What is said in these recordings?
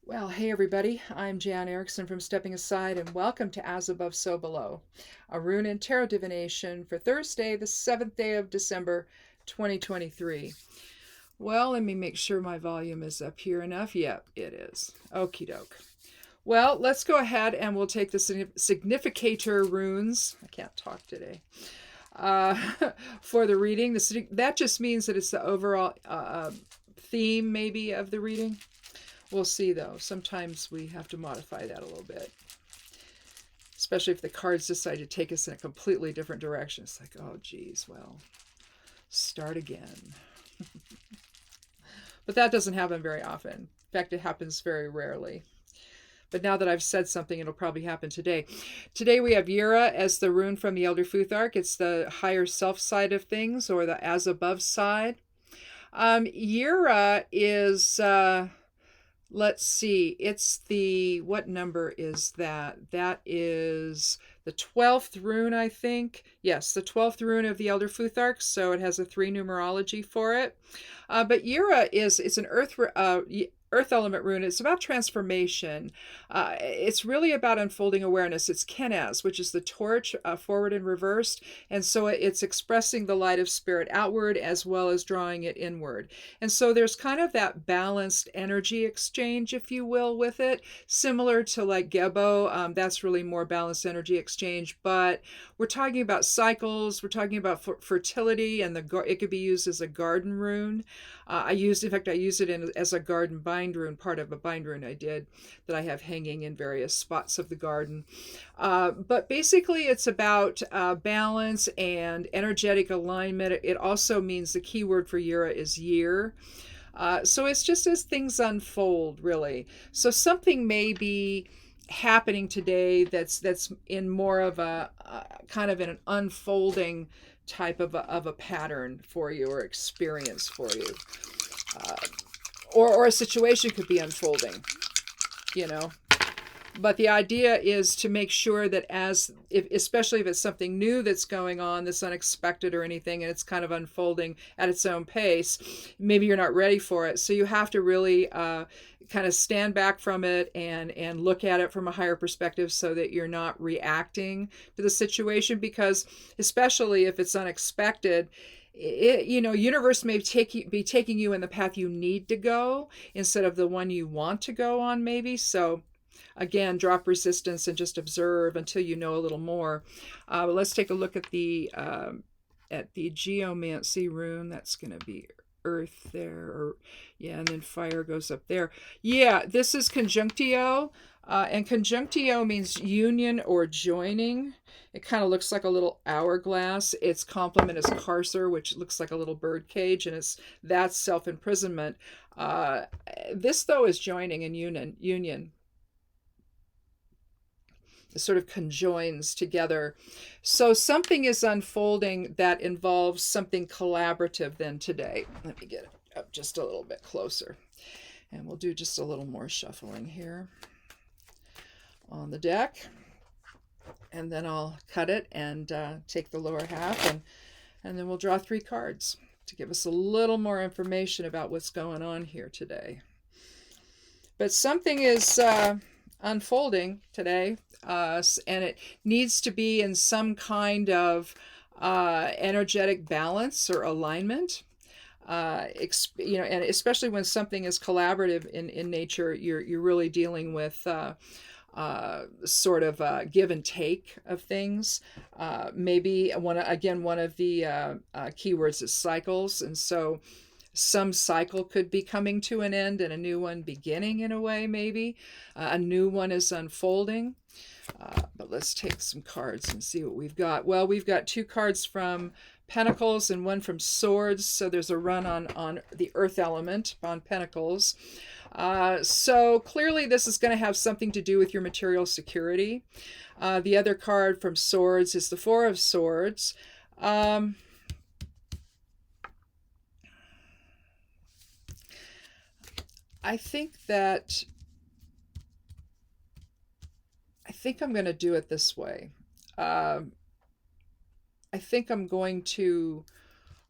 Well, hey everybody, I'm Jan Erickson from Stepping Aside, and welcome to As Above, So Below, a rune and tarot divination for Thursday, the 7th day of December, 2023. Well, let me make sure my volume is up here enough. Yep, it is. Okie doke. Well, let's go ahead and we'll take the significator runes. I can't talk today. Uh, for the reading. That just means that it's the overall theme, maybe, of the reading. We'll see, though. Sometimes we have to modify that a little bit, especially if the cards decide to take us in a completely different direction. It's like, oh, geez, well, start again. But that doesn't happen very often. In fact, it happens very rarely. But now that I've said something, it'll probably happen today. Today we have Yura as the rune from the Elder Futhark. It's the higher self side of things, or the as above side. Yura is... let's see, it's what number is that? That is the 12th rune, I think. Yes, the 12th rune of the Elder Futhark, so it has a 3 numerology for it. But Yura it's an earth element rune. It's about transformation. It's really about unfolding awareness. It's Kenaz, which is the torch, forward and reversed. And so it's expressing the light of spirit outward as well as drawing it inward. And so there's kind of that balanced energy exchange, if you will, with it, similar to like Gebo. That's really more balanced energy exchange. But we're talking about cycles. We're talking about fertility, and it could be used as a garden rune. I use it as a garden bind rune, part of a bind rune I did that I have hanging in various spots of the garden. But basically, it's about balance and energetic alignment. It also means the key word for Yura is year. So it's just as things unfold, really. So something may be happening today that's in more of a kind of in an unfolding type of a pattern for you, or experience for you, or a situation could be unfolding, you know. But the idea is to make sure that especially if it's something new that's going on, that's unexpected or anything, and it's kind of unfolding at its own pace, maybe you're not ready for it. So you have to really kind of stand back from it and look at it from a higher perspective, so that you're not reacting to the situation, because especially if it's unexpected, universe may be taking you in the path you need to go instead of the one you want to go on, maybe. So again, drop resistance and just observe until you know a little more. But let's take a look at the Geomancy rune. That's going to be earth there, and then fire goes up there. Yeah, this is conjunctio, and conjunctio means union or joining. It kind of looks like a little hourglass. Its complement is carcer, which looks like a little bird cage, and that's self-imprisonment. This, though, is joining and union. Sort of conjoins together. So something is unfolding that involves something collaborative then today. Let me get it up just a little bit closer. And we'll do just a little more shuffling here on the deck. And then I'll cut it and take the lower half, and then we'll draw 3 cards to give us a little more information about what's going on here today. But something is unfolding today, and it needs to be in some kind of energetic balance or alignment. And especially when something is collaborative in nature, you're really dealing with sort of give and take of things. Maybe one of the keywords is cycles, and so some cycle could be coming to an end and a new one beginning, in a way. Maybe a new one is unfolding. But let's take some cards and see what we've got. Well, we've got 2 cards from Pentacles and 1 from Swords, so there's a run on the earth element on Pentacles. So clearly this is going to have something to do with your material security. The other card from Swords is the 4 of Swords. I think I'm going to do it this way. I think I'm going to,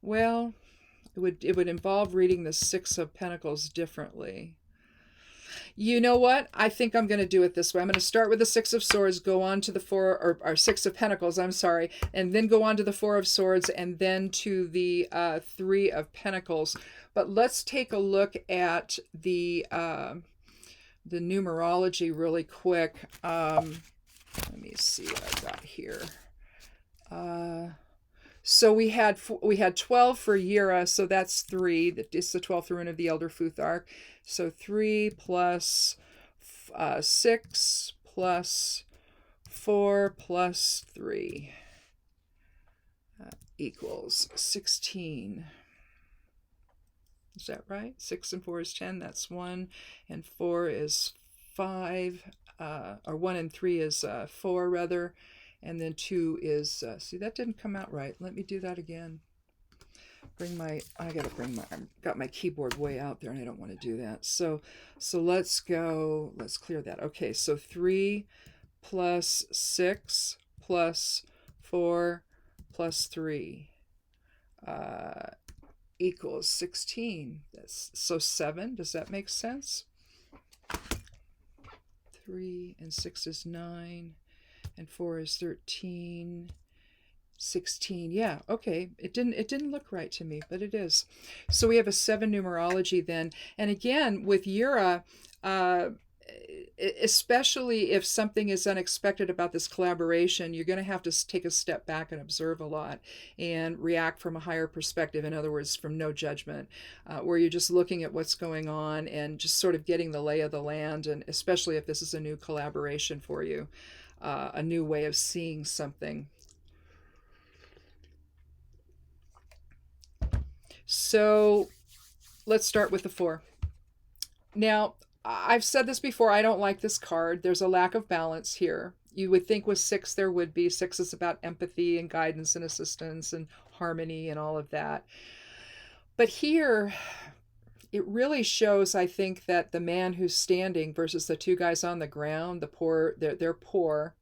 well, it would involve reading the 6 of Pentacles differently. You know what? I think I'm going to do it this way. I'm going to start with the Six of Swords, go on to the Four, or Six of Pentacles, I'm sorry, and then go on to the Four of Swords, and then to the Three of Pentacles. But let's take a look at the numerology really quick. Let me see what I've got here. So we had 12 for Yura, so that's 3. It's the 12th rune of the Elder Futhark. So 3 plus 6 plus 4 plus 3 equals 16. Is that right? 6 and 4 is 10. That's 1, and 4 is 5. Or 1 and 3 is 4, rather. And then 2 is, see, that didn't come out right. Let me do that again. Got my keyboard way out there and I don't want to do that. So let's clear that. Okay, so 3 plus 6 plus 4 plus 3 equals 16. So 7, does that make sense? 3 and 6 is 9. And 4 is 13, 16. Yeah, okay. It didn't look right to me, but it is. So we have a 7 numerology then. And again, with Yura, especially if something is unexpected about this collaboration, you're going to have to take a step back and observe a lot and react from a higher perspective. In other words, from no judgment, where you're just looking at what's going on and just sort of getting the lay of the land. And especially if this is a new collaboration for you. A new way of seeing something. So let's start with the 4. Now, I've said this before, I don't like this card. There's a lack of balance here. You would think with 6 there would be. 6 is about empathy and guidance and assistance and harmony and all of that. But here, it really shows, I think, that the man who's standing versus the 2 guys on the ground, they're poor.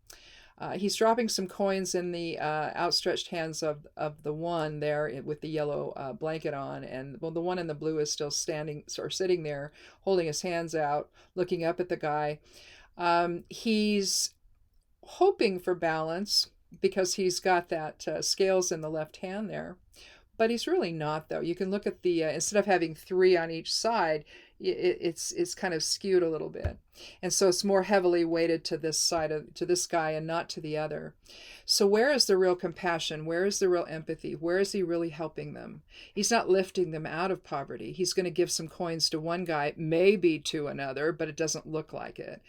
He's dropping some coins in the outstretched hands of the one there with the yellow blanket on, and the one in the blue is still standing or sitting there, holding his hands out, looking up at the guy. He's hoping for balance because he's got that scales in the left hand there. But he's really not, though. You can look at the, instead of having 3 on each side, it's kind of skewed a little bit. And so it's more heavily weighted to this side to this guy and not to the other. So where is the real compassion? Where is the real empathy? Where is he really helping them? He's not lifting them out of poverty. He's going to give some coins to one guy, maybe to another, but it doesn't look like it.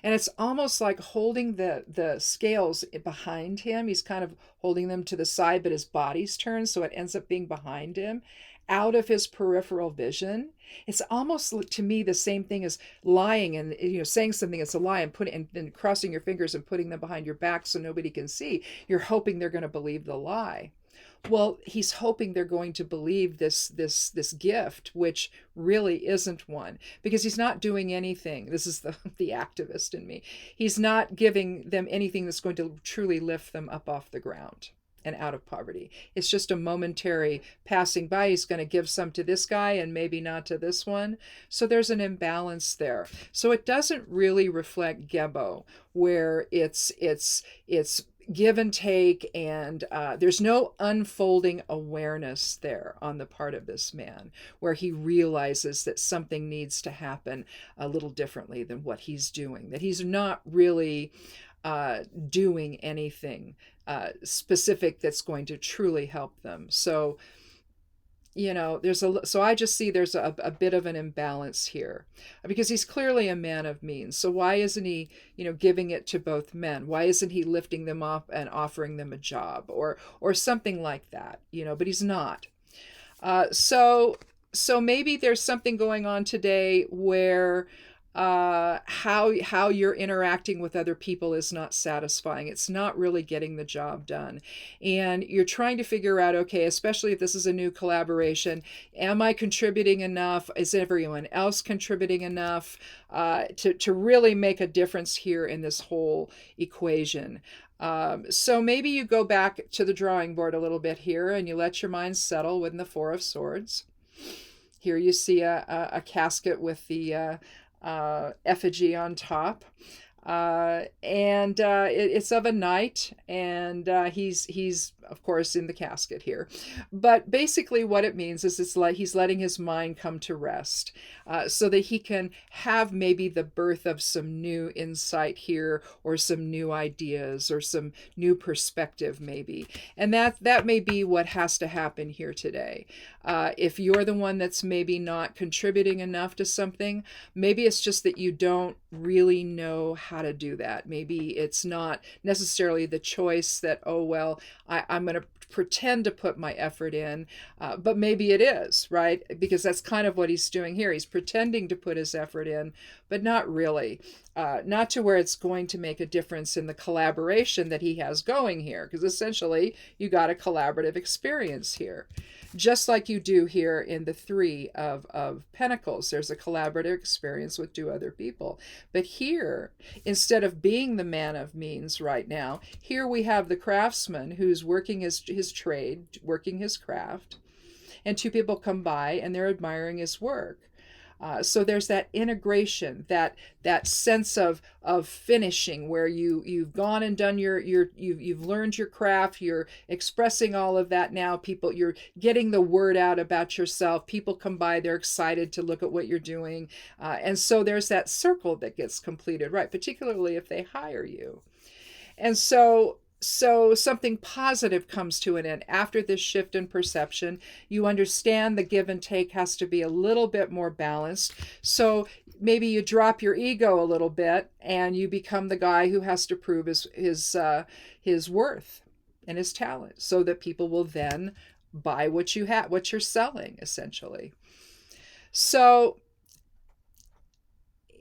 And it's almost like holding the scales behind him. He's kind of holding them to the side, but his body's turned, so it ends up being behind him, out of his peripheral vision. It's almost, to me, the same thing as lying and saying something that's a lie and then crossing your fingers and putting them behind your back so nobody can see. You're hoping they're going to believe the lie. Well, he's hoping they're going to believe this gift, which really isn't one, because he's not doing anything. This is the activist in me. He's not giving them anything that's going to truly lift them up off the ground and out of poverty. It's just a momentary passing by. He's going to give some to this guy and maybe not to this one. So there's an imbalance there. So it doesn't really reflect Gebo, where it's give and take, and there's no unfolding awareness there on the part of this man, where he realizes that something needs to happen a little differently than what he's doing, that he's not really doing anything specific that's going to truly help them. So so I just see there's a bit of an imbalance here, because he's clearly a man of means. So why isn't he, giving it to both men? Why isn't he lifting them up and offering them a job or something like that? But he's not. So maybe there's something going on today where how you're interacting with other people is not satisfying. It's not really getting the job done. And you're trying to figure out, okay, especially if this is a new collaboration, am I contributing enough? Is everyone else contributing enough to really make a difference here in this whole equation? So maybe you go back to the drawing board a little bit here and you let your mind settle within the Four of Swords. Here you see a casket with the effigy on top. It's of a knight, and he's of course in the casket here. But basically, what it means is it's like he's letting his mind come to rest, so that he can have maybe the birth of some new insight here, or some new ideas, or some new perspective, maybe. And that may be what has to happen here today. If you're the one that's maybe not contributing enough to something, maybe it's just that you don't really know how to do that. Maybe it's not necessarily the choice that, oh, well, I'm going to pretend to put my effort in, but maybe it is, right? Because that's kind of what he's doing here. He's pretending to put his effort in, but not really. Not to where it's going to make a difference in the collaboration that he has going here, because essentially you got a collaborative experience here. Just like you do here in the Three of Pentacles, there's a collaborative experience with two other people. But here, instead of being the man of means right now, here we have the craftsman who's working his trade, working his craft, and two people come by and they're admiring his work. So there's that integration, that sense of finishing, where you've gone and done you've learned your craft, you're expressing all of that now. People, you're getting the word out about yourself. People come by, they're excited to look at what you're doing, and so there's that circle that gets completed, right? Particularly if they hire you, and so something positive comes to an end after this shift in perception. You understand the give and take has to be a little bit more balanced. So maybe you drop your ego a little bit and you become the guy who has to prove his worth and his talent, so that people will then buy what you have, what you're selling, essentially. So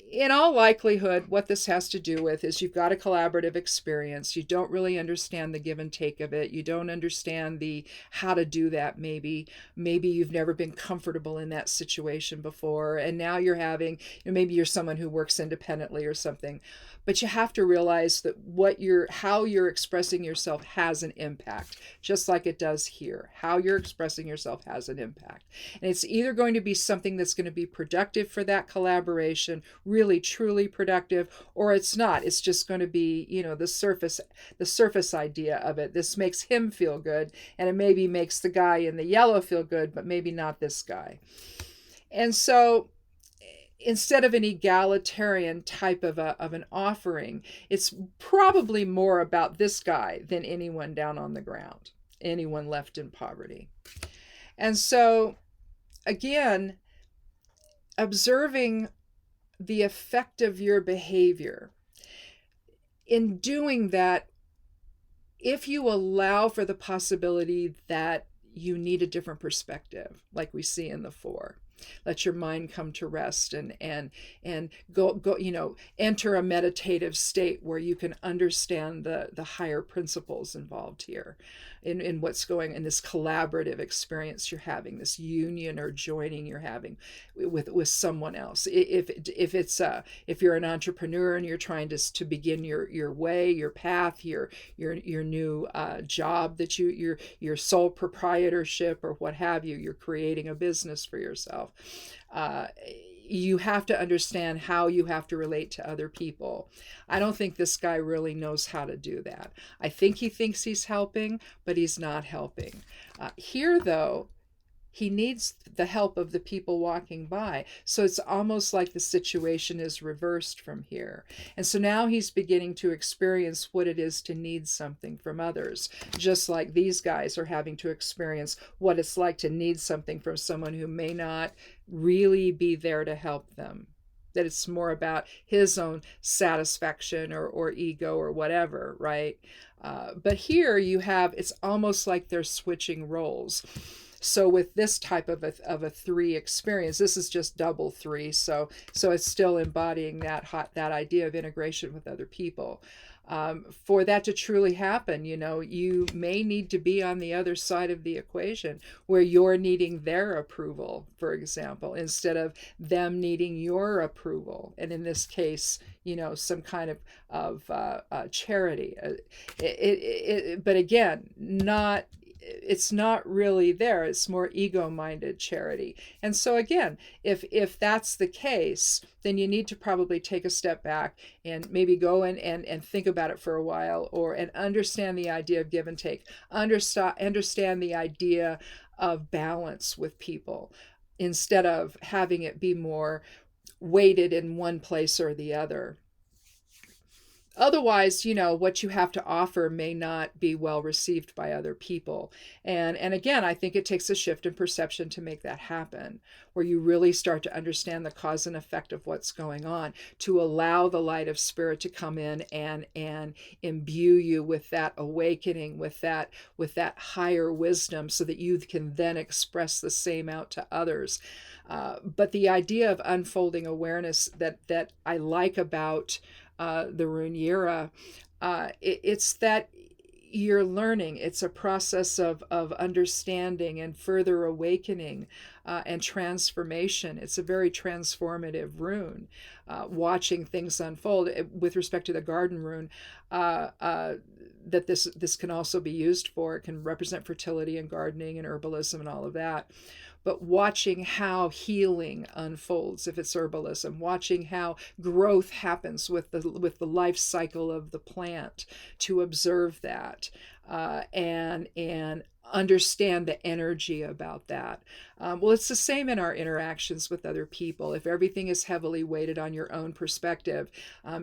in all likelihood, what this has to do with is you've got a collaborative experience. You don't really understand the give and take of it. You don't understand the how to do that. Maybe you've never been comfortable in that situation before, and now you're having, maybe you're someone who works independently or something. But you have to realize that how you're expressing yourself has an impact, just like it does here. How you're expressing yourself has an impact. And it's either going to be something that's going to be productive for that collaboration, really truly productive, or it's not. It's just going to be, the surface idea of it. This makes him feel good, and it maybe makes the guy in the yellow feel good, but maybe not this guy. And so instead of an egalitarian type of an offering, it's probably more about this guy than anyone down on the ground, anyone left in poverty. And so, again, observing the effect of your behavior. In doing that, if you allow for the possibility that you need a different perspective, like we see in the Four, let your mind come to rest and go enter a meditative state where you can understand the higher principles involved here in what's going in this collaborative experience you're having, this union or joining you're having with someone else. If you're an entrepreneur and you're trying to begin your way, your path, your new job, that your sole proprietorship or what have you, you're creating a business for yourself. You have to understand how you have to relate to other people. I don't think this guy really knows how to do that. I think he thinks he's helping, but he's not helping. Here, though, he needs the help of the people walking by. So it's almost like the situation is reversed from here. And so now he's beginning to experience what it is to need something from others, just like these guys are having to experience what it's like to need something from someone who may not really be there to help them. That it's more about his own satisfaction or ego or whatever, right? But here you have, it's almost like they're switching roles. So with this type of a three experience, this is just double three. So it's still embodying that idea of integration with other people. For that to truly happen, you may need to be on the other side of the equation where you're needing their approval, for example, instead of them needing your approval. And in this case, some kind of charity. But again, not it's not really there. It's more ego-minded charity. And so again, if that's the case, then you need to probably take a step back and maybe go in and think about it for a while, and understand the idea of give and take, understand the idea of balance with people, instead of having it be more weighted in one place or the other. Otherwise, what you have to offer may not be well received by other people. And again, I think it takes a shift in perception to make that happen, where you really start to understand the cause and effect of what's going on, to allow the light of spirit to come in and imbue you with that awakening, with that higher wisdom, so that you can then express the same out to others. But the idea of unfolding awareness that I like about the rune era, it's that you're learning. It's a process of understanding and further awakening and transformation. It's a very transformative rune, watching things unfold. With respect to the garden rune, that this can also be used for. It can represent fertility and gardening and herbalism and all of that. But watching how healing unfolds, if it's herbalism, watching how growth happens with the life cycle of the plant, to observe that, and understand the energy about that. Well, it's the same in our interactions with other people. If everything is heavily weighted on your own perspective,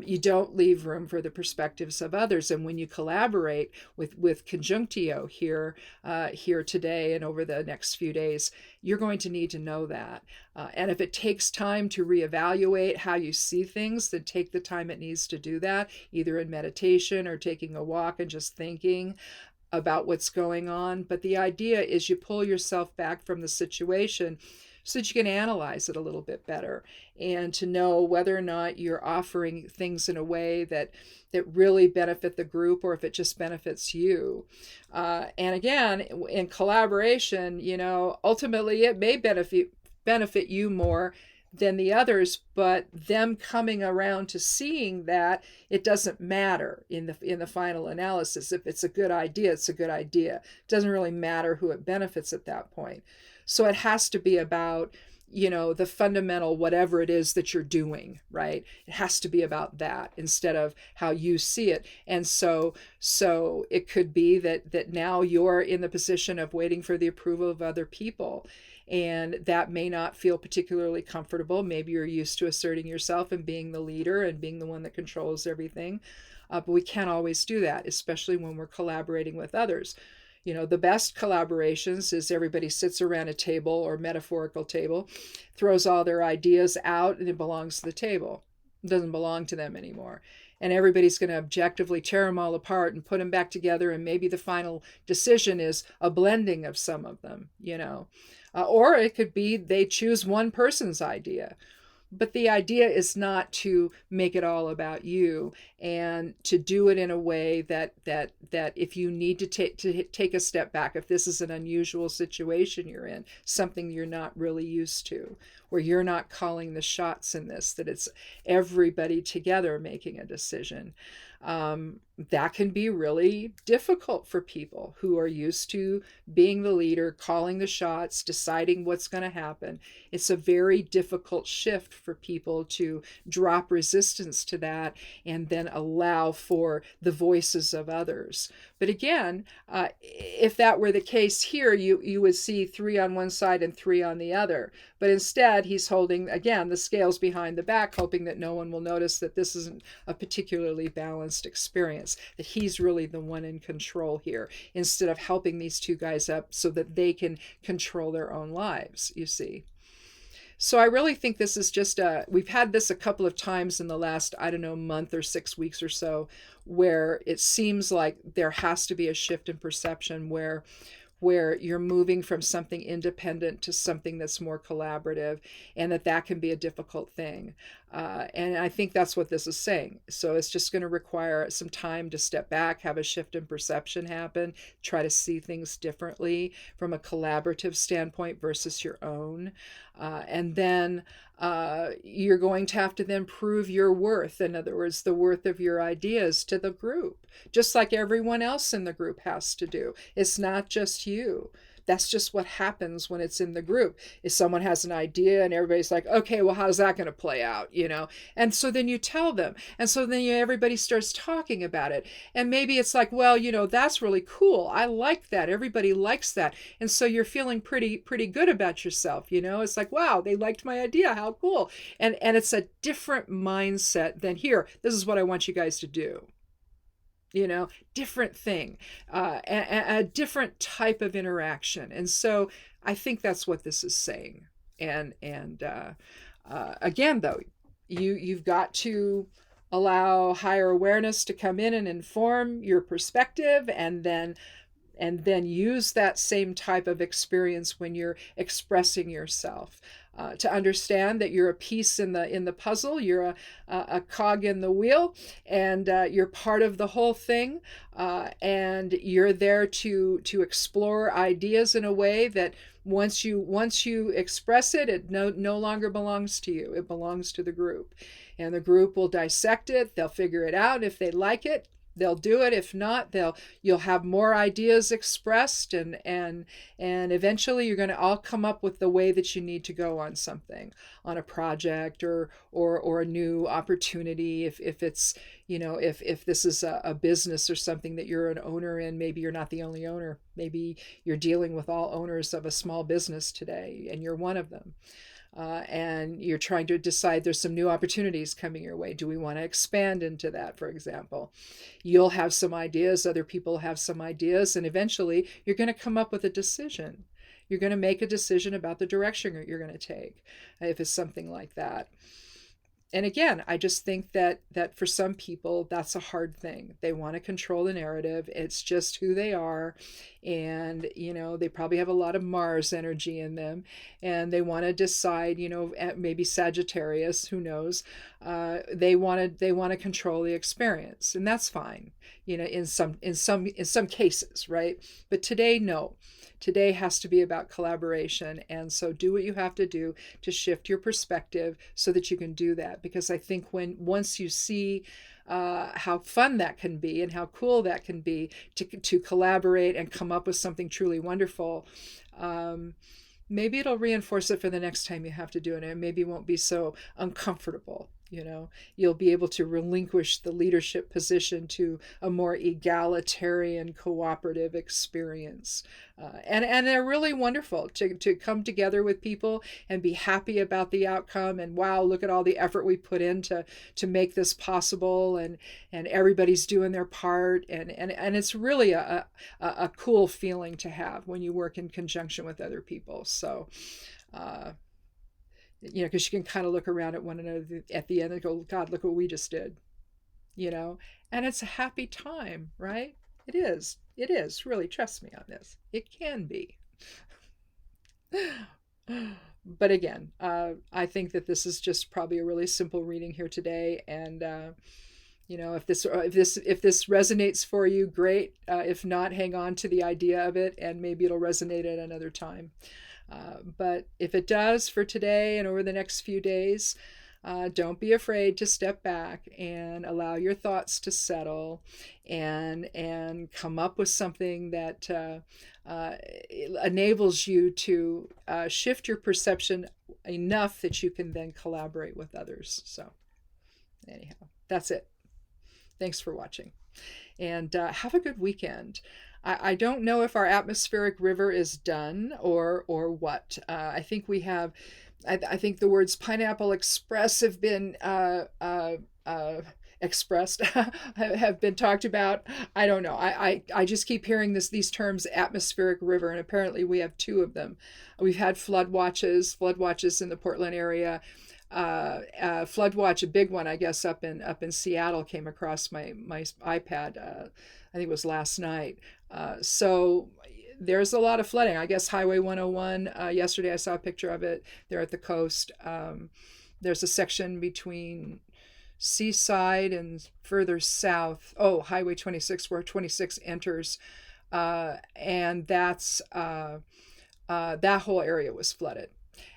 you don't leave room for the perspectives of others. And when you collaborate with Conjunctio here today and over the next few days, you're going to need to know that. And if it takes time to reevaluate how you see things, then take the time it needs to do that, either in meditation or taking a walk and just thinking about what's going on. But the idea is you pull yourself back from the situation so that you can analyze it a little bit better, and to know whether or not you're offering things in a way that really benefit the group, or if it just benefits you. And again, in collaboration, ultimately it may benefit you more than the others, but them coming around to seeing that it doesn't matter in the final analysis. If it's a good idea, it's a good idea. It doesn't really matter who it benefits at that point. So it has to be about, the fundamental whatever it is that you're doing, right? It has to be about that instead of how you see it. And so it could be that now you're in the position of waiting for the approval of other people. And that may not feel particularly comfortable. Maybe you're used to asserting yourself and being the leader and being the one that controls everything. But we can't always do that, especially when we're collaborating with others. The best collaborations is everybody sits around a table, or metaphorical table, throws all their ideas out, and it belongs to the table. It doesn't belong to them anymore. And everybody's going to objectively tear them all apart and put them back together. And maybe the final decision is a blending of some of them, or it could be they choose one person's idea. But the idea is not to make it all about you, and to do it in a way that if you need to take a step back, if this is an unusual situation you're in, something you're not really used to, where you're not calling the shots in this, that it's everybody together making a decision. That can be really difficult for people who are used to being the leader, calling the shots, deciding what's going to happen. It's a very difficult shift for people to drop resistance to that and then allow for the voices of others. But again, if that were the case here, you would see 3 on one side and 3 on the other. But instead, he's holding, again, the scales behind the back, hoping that no one will notice that this isn't a particularly balanced experience, that he's really the one in control here, instead of helping these two guys up so that they can control their own lives, you see. So I really think this is just we've had this a couple of times in the last, month or 6 weeks or so, where it seems like there has to be a shift in perception where you're moving from something independent to something that's more collaborative, and that can be a difficult thing. And I think that's what this is saying. So it's just going to require some time to step back, have a shift in perception happen, try to see things differently from a collaborative standpoint versus your own. And then you're going to have to then prove your worth. In other words, the worth of your ideas to the group, just like everyone else in the group has to do. It's not just you. That's just what happens when it's in the group. If someone has an idea and everybody's like, okay, well, how's that going to play out? And so then you tell them. And so then everybody starts talking about it. And maybe it's like, well, that's really cool. I like that. Everybody likes that. And so you're feeling pretty good about yourself. It's like, wow, they liked my idea. How cool. And it's a different mindset than, here, this is what I want you guys to do. Different thing, a different type of interaction. And so I think that's what this is saying. And again, though, you've got to allow higher awareness to come in and inform your perspective, and then use that same type of experience when you're expressing yourself. To understand that you're a piece in the puzzle, you're a cog in the wheel, and you're part of the whole thing, and you're there to explore ideas in a way that once you express it, it no longer belongs to you. It belongs to the group, and the group will dissect it. They'll figure it out. If they like it, they'll do it. If not, you'll have more ideas expressed, and eventually you're going to all come up with the way that you need to go on something, on a project or a new opportunity. If it's, if this is a business or something that you're an owner in, maybe you're not the only owner. Maybe you're dealing with all owners of a small business today, and you're one of them. And you're trying to decide, there's some new opportunities coming your way. Do we want to expand into that, for example? You'll have some ideas, other people have some ideas, and eventually you're going to come up with a decision. You're going to make a decision about the direction you're going to take, if it's something like that. And again, I just think that for some people, that's a hard thing. They want to control the narrative. It's just who they are. And, they probably have a lot of Mars energy in them. And they want to decide, maybe Sagittarius, who knows, they want to control the experience. And that's fine, in some cases, right? But today, no. Today has to be about collaboration. And so do what you have to do to shift your perspective so that you can do that. Because I think once you see how fun that can be and how cool that can be to collaborate and come up with something truly wonderful, maybe it'll reinforce it for the next time you have to do it. And maybe it won't be so uncomfortable. You'll be able to relinquish the leadership position to a more egalitarian, cooperative experience. And they're really wonderful to come together with people and be happy about the outcome. And wow, look at all the effort we put in to make this possible. And everybody's doing their part. And it's really a cool feeling to have when you work in conjunction with other people. So, because you can kind of look around at one another at the end and go, God, look what we just did, and it's a happy time, right? It is, really, trust me on this. It can be. But again, I think that this is just probably a really simple reading here today. And, if this resonates for you, great. If not, hang on to the idea of it, and maybe it'll resonate at another time. But if it does for today and over the next few days, don't be afraid to step back and allow your thoughts to settle, and come up with something that enables you to shift your perception enough that you can then collaborate with others. So anyhow, that's it. Thanks for watching, and have a good weekend. I don't know if our atmospheric river is done or what. I think we have. I think the words pineapple express have been expressed, have been talked about. I don't know. I just keep hearing these terms, atmospheric river, and apparently we have two of them. We've had flood watches in the Portland area. Flood watch, a big one, I guess, up in Seattle, came across my iPad. I think it was last night. So there's a lot of flooding. I guess Highway 101, yesterday I saw a picture of it there at the coast. There's a section between Seaside and further south. Oh, Highway 26, where 26 enters. And that's that whole area was flooded.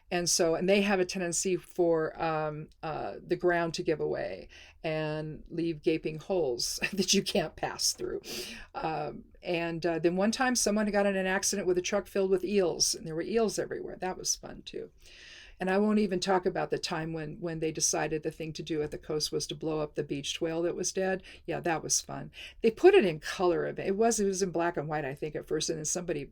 And they have a tendency for the ground to give away and leave gaping holes that you can't pass through. Then one time someone got in an accident with a truck filled with eels, and there were eels everywhere. That was fun too. And I won't even talk about the time when they decided the thing to do at the coast was to blow up the beached whale that was dead. Yeah, that was fun. They put it in color. It was in black and white, I think, at first, and then somebody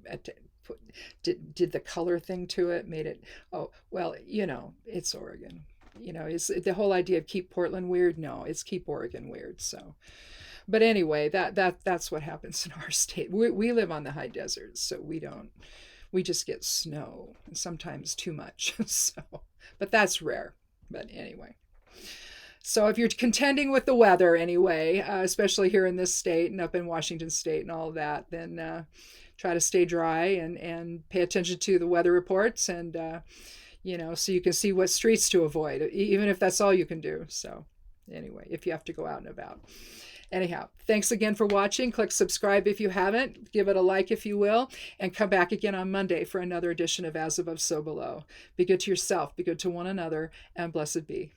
did the color thing to it, made it, oh, well, it's Oregon. It's the whole idea of keep Portland weird. No, it's keep Oregon weird. So, but anyway, that's what happens in our state. We live on the high desert, so we just get snow, and sometimes too much. So, but that's rare. But anyway, so if you're contending with the weather anyway, especially here in this state and up in Washington State and all that, then try to stay dry and pay attention to the weather reports, and so you can see what streets to avoid, even if that's all you can do. So anyway, if you have to go out and about. Anyhow, thanks again for watching. Click subscribe if you haven't. Give it a like if you will. And come back again on Monday for another edition of As Above, So Below. Be good to yourself, be good to one another, and blessed be.